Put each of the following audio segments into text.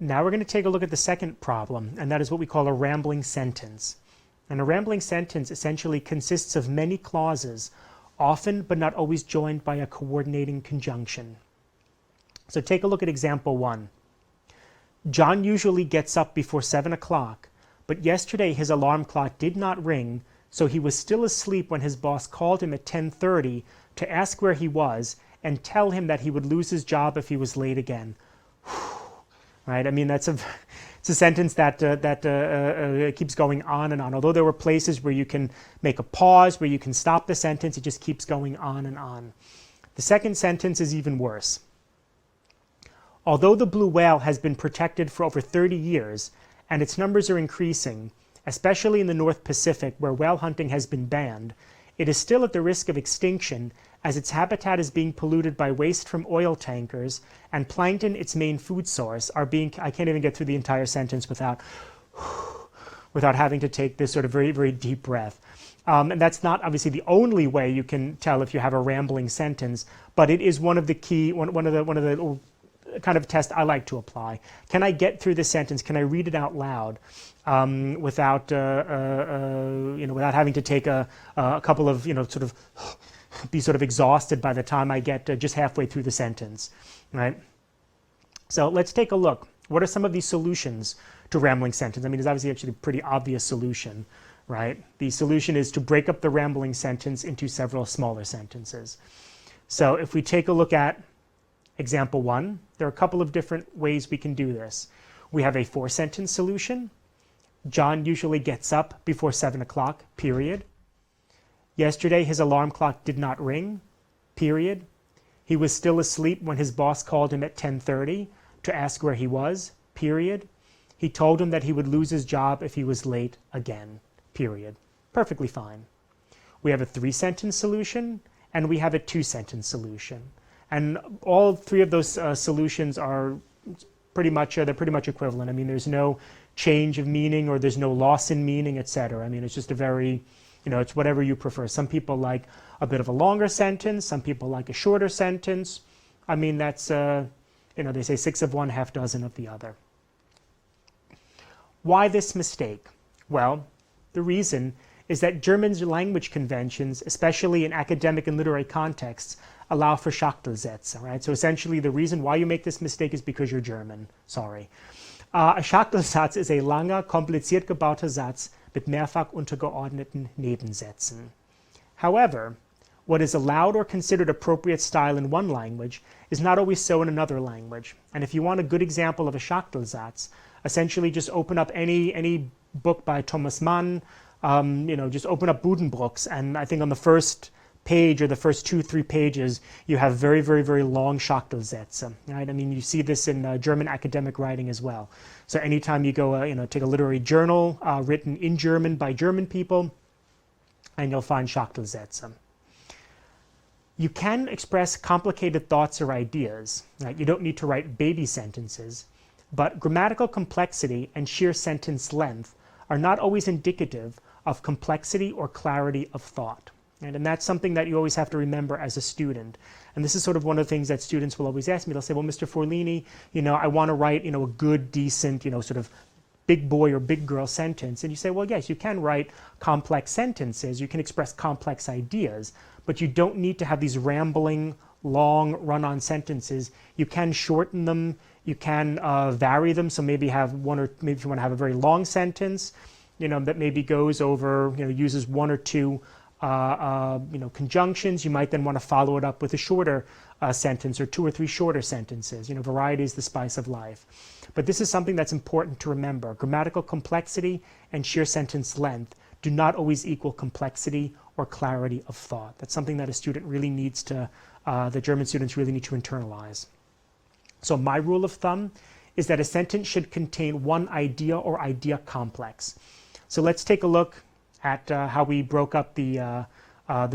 Now we're going to take a look at the second problem, and that is what we call a rambling sentence. And a rambling sentence essentially consists of many clauses, often but not always joined by a coordinating conjunction. So take a look at example 1. John usually gets up before 7 o'clock, but yesterday his alarm clock did not ring, so he was still asleep when his boss called him at 10:30 to ask where he was and tell him that he would lose his job if he was late again. Right? I mean, it's a sentence that keeps going on and on. Although there were places where you can make a pause, where you can stop the sentence, it just keeps going on and on. The second sentence is even worse. Although the blue whale has been protected for over 30 years and its numbers are increasing, especially in the North Pacific where whale hunting has been banned, it is still at the risk of extinction as its habitat is being polluted by waste from oil tankers and plankton, its main food source, are being, I can't even get through the entire sentence without having to take this sort of very, very deep breath. And that's not obviously the only way you can tell if you have a rambling sentence, but it is one of the key, one of the kind of test I like to apply. Can I get through the sentence? Can I read it out loud without without having to take a couple of be sort of exhausted by the time I get just halfway through the sentence, right? So let's take a look. What are some of these solutions to rambling sentence? I mean, it's obviously actually a pretty obvious solution, right? The solution is to break up the rambling sentence into several smaller sentences. So if we take a look at example 1, there are a couple of different ways we can do this. We have a 4-sentence solution. John usually gets up before 7 o'clock, period. Yesterday his alarm clock did not ring, period. He was still asleep when his boss called him at 10:30 to ask where he was, period. He told him that he would lose his job if he was late again, period. Perfectly fine. We have a 3-sentence solution and we have a 2-sentence solution. And all 3 of those solutions are pretty much equivalent. I mean, there's no change of meaning or there's no loss in meaning, etc. I mean, it's just a very, it's whatever you prefer. Some people like a bit of a longer sentence. Some people like a shorter sentence. I mean, that's, they say 6 of one, half dozen of the other. Why this mistake? Well, the reason is that German language conventions, especially in academic and literary contexts, allow for Schachtelsätze, right? So essentially the reason why you make this mistake is because you're German. Sorry. A Schachtelsatz is a langer, kompliziert gebauter Satz mit mehrfach untergeordneten Nebensätzen. However, what is allowed or considered appropriate style in one language is not always so in another language. And if you want a good example of a Schachtelsatz, essentially just open up any book by Thomas Mann, just open up Buddenbrooks, and I think on the first page or the first 2-3 pages, you have very, very, very long Schachtelsätze, right? I mean, you see this in German academic writing as well. So anytime you go, take a literary journal written in German by German people, and you'll find Schachtelsätze. You can express complicated thoughts or ideas, right? You don't need to write baby sentences, but grammatical complexity and sheer sentence length are not always indicative of complexity or clarity of thought. And that's something that you always have to remember as a student. And this is sort of one of the things that students will always ask me. They'll say, well, Mr. Forlini, I want to write, a good, decent, sort of big boy or big girl sentence. And you say, well, yes, you can write complex sentences. You can express complex ideas, but you don't need to have these rambling, long run-on sentences. You can shorten them. You can vary them. So maybe have maybe if you want to have a very long sentence, that maybe goes over, uses 1 or 2 conjunctions, you might then want to follow it up with a shorter sentence or 2 or 3 shorter sentences. Variety is the spice of life. But this is something that's important to remember. Grammatical complexity and sheer sentence length do not always equal complexity or clarity of thought. That's something that a student really needs to, the German students really need to internalize. So my rule of thumb is that a sentence should contain one idea or idea complex. So let's take a look at how we broke up the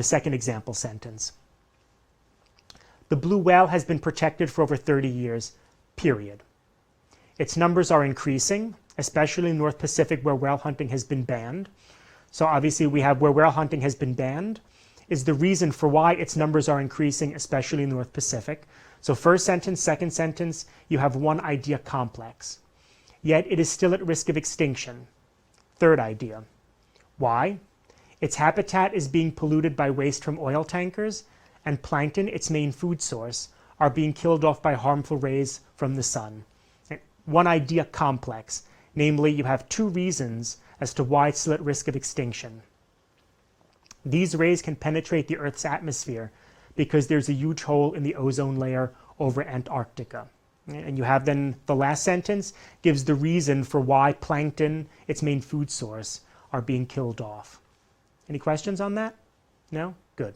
second example sentence. The blue whale has been protected for over 30 years, period. Its numbers are increasing, especially in the North Pacific where whale hunting has been banned. So obviously we have where whale hunting has been banned is the reason for why its numbers are increasing, especially in the North Pacific. So first sentence, second sentence, you have one idea complex. yet it is still at risk of extinction. Third idea. Why? Its habitat is being polluted by waste from oil tankers, and plankton, its main food source, are being killed off by harmful rays from the sun. One idea complex, namely you have two reasons as to why it's still at risk of extinction. These rays can penetrate the Earth's atmosphere because there's a huge hole in the ozone layer over Antarctica. And you have then the last sentence gives the reason for why plankton, its main food source, are being killed off. Any questions on that? No? Good.